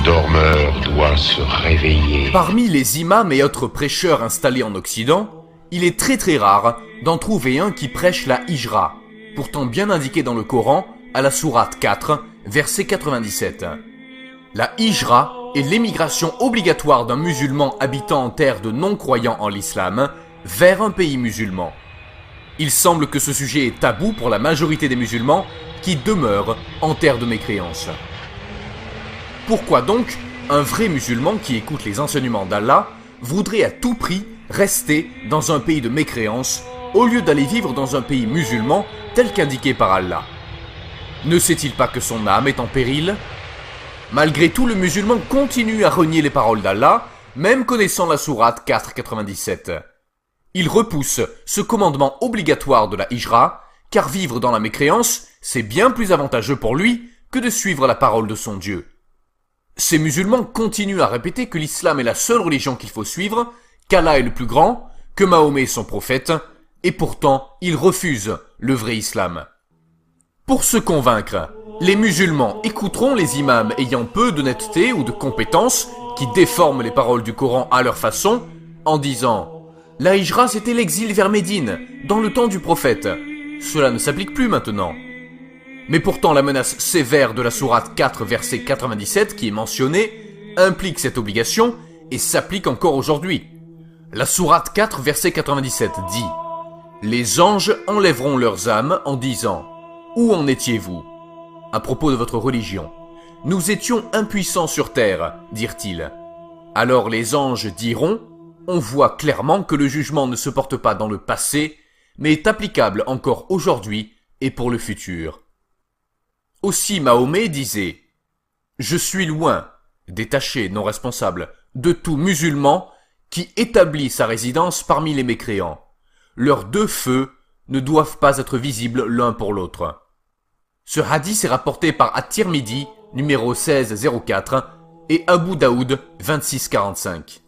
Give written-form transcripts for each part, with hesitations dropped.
dormeur doit se réveiller. Parmi les imams et autres prêcheurs installés en Occident, il est très rare d'en trouver un qui prêche la hijra, pourtant bien indiqué dans le Coran à la sourate 4, verset 97. La hijra est l'émigration obligatoire d'un musulman habitant en terre de non-croyants en l'islam vers un pays musulman. Il semble que ce sujet est tabou pour la majorité des musulmans qui demeurent en terre de mécréance. Pourquoi donc un vrai musulman qui écoute les enseignements d'Allah voudrait à tout prix rester dans un pays de mécréance au lieu d'aller vivre dans un pays musulman tel qu'indiqué par Allah? Ne sait-il pas que son âme est en péril? Malgré tout, le musulman continue à renier les paroles d'Allah, même connaissant la sourate 4,97. Il repousse ce commandement obligatoire de la hijra, car vivre dans la mécréance, c'est bien plus avantageux pour lui que de suivre la parole de son Dieu. Ces musulmans continuent à répéter que l'islam est la seule religion qu'il faut suivre, qu'Allah est le plus grand, que Mahomet est son prophète, et pourtant ils refusent le vrai islam. Pour se convaincre, les musulmans écouteront les imams ayant peu d'honnêteté ou de compétences, qui déforment les paroles du Coran à leur façon, en disant « La hijra c'était l'exil vers Médine, dans le temps du prophète. Cela ne s'applique plus maintenant. » Mais pourtant la menace sévère de la sourate 4 verset 97 qui est mentionnée implique cette obligation et s'applique encore aujourd'hui. La sourate 4 verset 97 dit « Les anges enlèveront leurs âmes en disant « Où en étiez-vous » à propos de votre religion. « Nous étions impuissants sur terre, dirent-ils. Alors les anges diront « On voit clairement que le jugement ne se porte pas dans le passé, mais est applicable encore aujourd'hui et pour le futur. » Aussi Mahomet disait « Je suis loin, détaché, non responsable, de tout musulman qui établit sa résidence parmi les mécréants. Leurs deux feux ne doivent pas être visibles l'un pour l'autre. » Ce hadith est rapporté par At-Tirmidhi, numéro 1604, et Abu Daoud, 2645.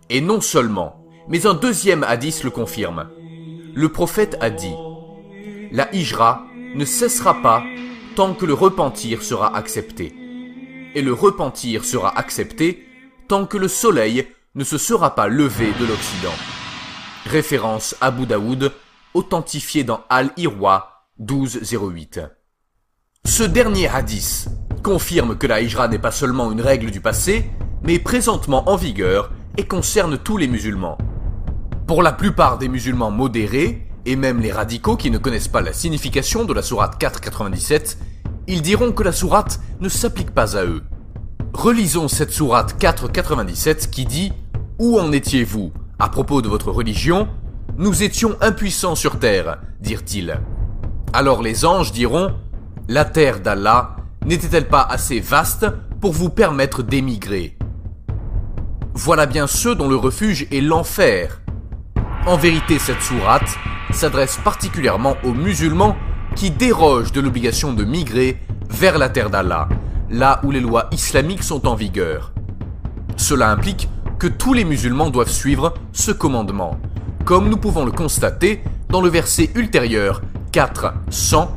Et non seulement, mais un deuxième hadith le confirme. Le prophète a dit « La hijra ne cessera pas tant que le repentir sera accepté. Et le repentir sera accepté tant que le soleil ne se sera pas levé de l'Occident. » Référence Abu Daoud, authentifié dans Al-Irwa 1208. Ce dernier hadith confirme que la hijra n'est pas seulement une règle du passé, mais présentement en vigueur et concerne tous les musulmans. Pour la plupart des musulmans modérés, et même les radicaux qui ne connaissent pas la signification de la sourate 4,97, ils diront que la sourate ne s'applique pas à eux. Relisons cette sourate 4,97 qui dit « Où en étiez-vous à propos de votre religion? Nous étions impuissants sur terre, dirent-ils. Alors les anges diront « La terre d'Allah n'était-elle pas assez vaste pour vous permettre d'émigrer ?» Voilà bien ceux dont le refuge est l'enfer. En vérité, cette sourate s'adresse particulièrement aux musulmans qui dérogent de l'obligation de migrer vers la terre d'Allah, là où les lois islamiques sont en vigueur. Cela implique que tous les musulmans doivent suivre ce commandement, comme nous pouvons le constater dans le verset ultérieur 4:100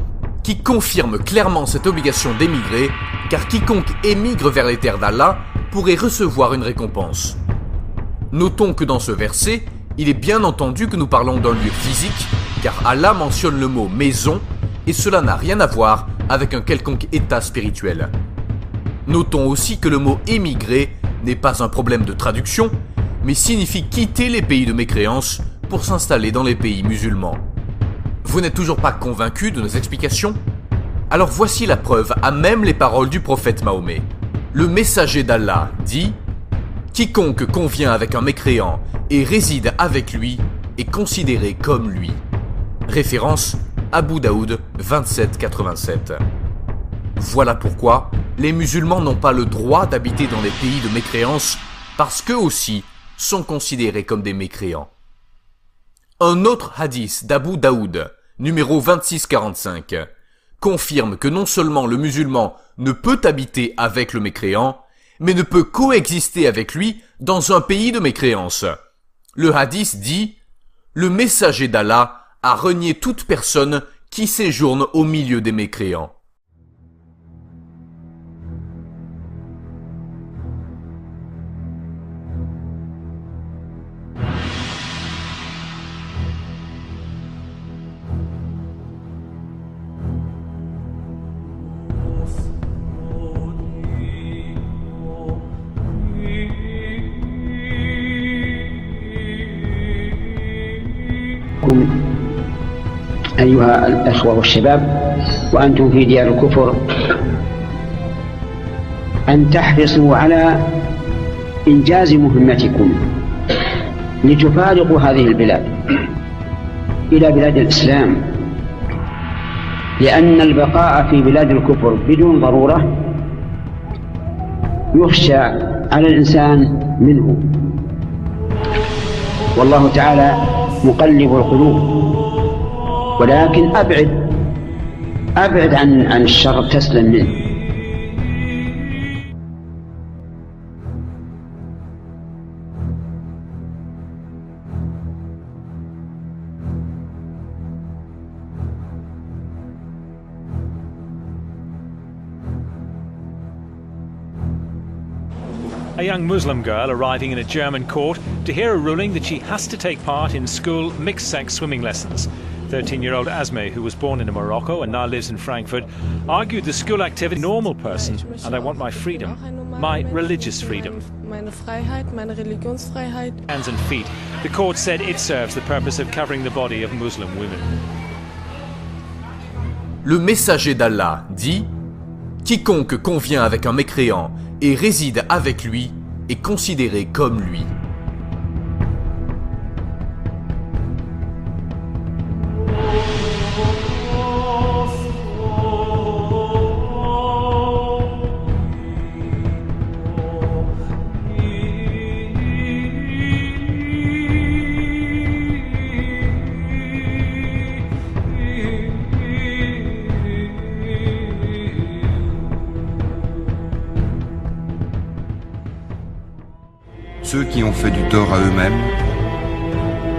qui confirme clairement cette obligation d'émigrer, car quiconque émigre vers les terres d'Allah pourrait recevoir une récompense. Notons que dans ce verset, il est bien entendu que nous parlons d'un lieu physique, car Allah mentionne le mot maison, et cela n'a rien à voir avec un quelconque état spirituel. Notons aussi que le mot émigrer n'est pas un problème de traduction, mais signifie quitter les pays de mécréance pour s'installer dans les pays musulmans. Vous n'êtes toujours pas convaincu de nos explications? Alors voici la preuve à même les paroles du prophète Mahomet. Le messager d'Allah dit « Quiconque convient avec un mécréant et réside avec lui est considéré comme lui. » Référence Abu Daoud 2787. Voilà pourquoi les musulmans n'ont pas le droit d'habiter dans les pays de mécréance parce qu'eux aussi sont considérés comme des mécréants. Un autre hadith d'Abu Daoud, numéro 2645, confirme que non seulement le musulman ne peut habiter avec le mécréant, mais ne peut coexister avec lui dans un pays de mécréance. Le hadith dit « Le messager d'Allah a renié toute personne qui séjourne au milieu des mécréants. » أيها الأخوة والشباب وأنتم في ديار الكفر أن تحرصوا على إنجاز مهمتكم لتفارقوا هذه البلاد إلى بلاد الإسلام، لأن البقاء في بلاد الكفر بدون ضرورة يخشى على الإنسان منه، والله تعالى مقلب القلوب، ولكن أبعد عن الشر تسلم منه. A young Muslim girl arriving in a German court to hear a ruling that she has to take part in school mixed-sex swimming lessons. 13-year-old Asme, who was born in Morocco and now lives in Frankfurt, argued the school activity is a normal person and I want my freedom, my religious freedom. Meine Freiheit, meine Religionsfreiheit. Hands and feet. The court said it serves the purpose of covering the body of Muslim women. Le messager d'Allah dit « Quiconque convient avec un mécréant et réside avec lui est considéré comme lui. » Ceux qui ont fait du tort à eux-mêmes,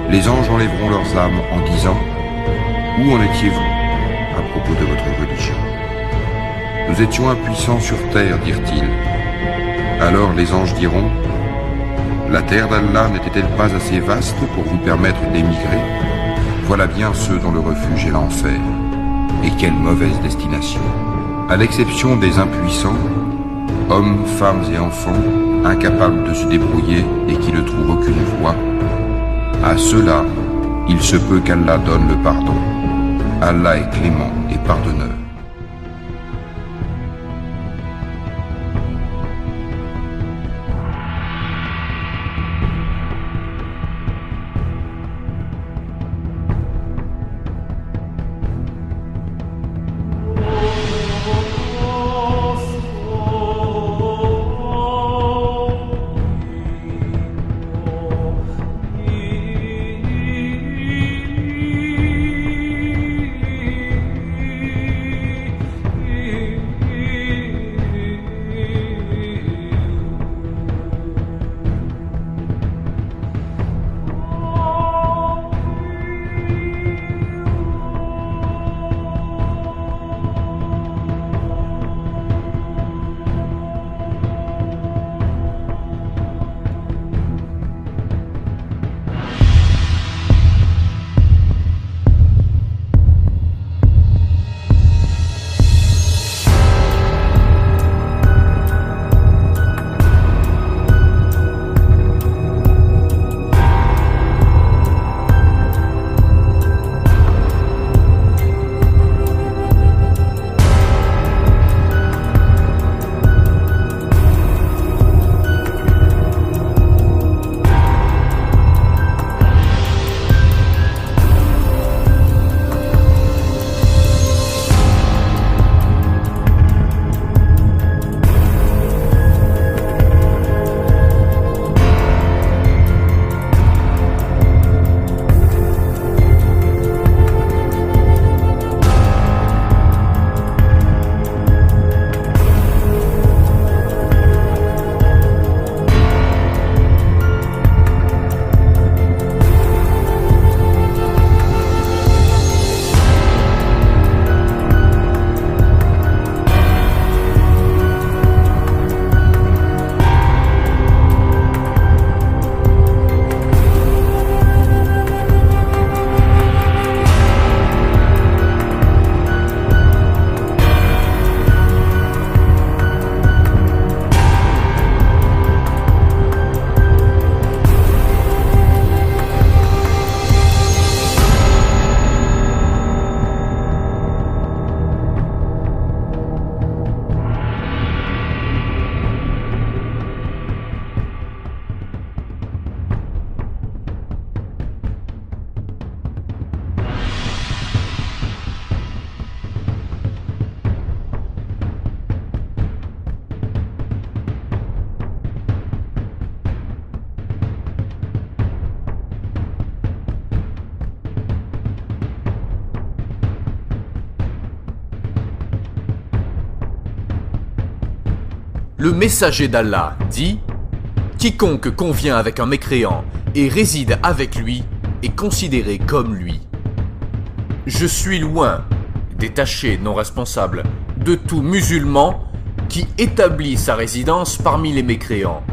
les anges enlèveront leurs âmes en disant « Où en étiez-vous à propos de votre religion ?» Nous étions impuissants sur terre, dirent-ils. Alors les anges diront « La terre d'Allah n'était-elle pas assez vaste pour vous permettre d'émigrer? Voilà bien ceux dont le refuge est l'enfer. Et quelle mauvaise destination! À l'exception des impuissants, hommes, femmes et enfants, incapables de se débrouiller et qui ne trouvent aucune voie, à ceux-là, il se peut qu'Allah donne le pardon. Allah est clément et pardonneur. le messager d'Allah dit « Quiconque convient avec un mécréant et réside avec lui est considéré comme lui. Je suis loin, détaché, non responsable, de tout musulman qui établit sa résidence parmi les mécréants.